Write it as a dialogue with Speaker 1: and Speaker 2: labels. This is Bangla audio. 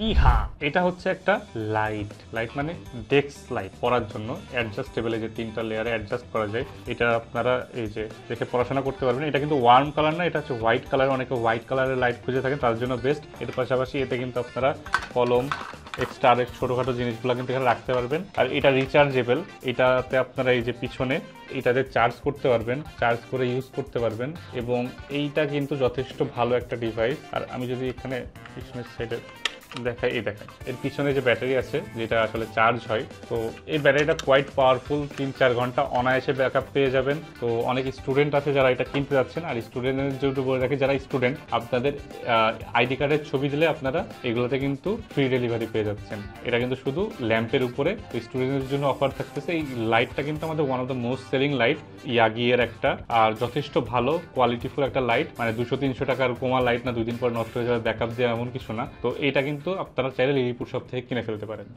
Speaker 1: ইহা এটা হচ্ছে একটা লাইট লাইট মানে ডেস্ক লাইট পড়ার জন্য অ্যাডজাস্টেবল, এই যে তিনটা লেয়ারে অ্যাডজাস্ট করা যায়। এটা আপনারা এই যে দেখে পড়াশোনা করতে পারবেন। এটা কিন্তু ওয়ার্ম কালার না, এটা হচ্ছে হোয়াইট কালার। অনেকে হোয়াইট কালারের লাইট খুঁজে থাকেন, তার জন্য বেস্ট। এর পাশাপাশি এতে কিন্তু আপনারা কলম, এক্সট্রা আরেক ছোটোখাটো জিনিসগুলো কিন্তু এখানে রাখতে পারবেন। আর এটা রিচার্জেবল, এটাতে আপনারা এই যে পিছনে এটাতে চার্জ করতে পারবেন, চার্জ করে ইউজ করতে পারবেন। এবং এইটা কিন্তু যথেষ্ট ভালো একটা ডিভাইস। আর আমি যদি এখানে পিছনের সাইডে দেখাই, এই দেখেন এর পিছনে যে ব্যাটারি আছে যেটা আসলে চার্জ হয়, তো এই ব্যাটারিটা কোয়াইট পাওয়ারফুল। 3-4 ঘন্টা অনায়াসে ব্যাকআপ পেয়ে যাবেন। তো অনেক স্টুডেন্ট আছে যারা এটা কিনতে যাচ্ছেন। আর স্টুডেন্টের জন্য বলে রাখি, যারা স্টুডেন্ট আপনাদের আইডি কার্ডের ছবি দিলে আপনারা এগুলোতে কিন্তু ফ্রি ডেলিভারি পেয়ে যাচ্ছেন। এটা কিন্তু শুধু ল্যাম্পের উপরে। তো স্টুডেন্টের জন্য অফার থাকতেছে। এই লাইটটা কিন্তু আমাদের one of the most selling light ইয়াগিয়ের একটা, আর যথেষ্ট ভালো কোয়ালিটিফুল একটা লাইট। মানে 200-300 টাকার কোমা লাইট না, 2 দিন পর নষ্ট হয়ে যাবে, ব্যাকআপ দেওয়া এমন কিছু না। তো এটা কিন্তু আপনারা চাইলে লিলিপুর শপ থেকে কিনে ফেলতে পারেন।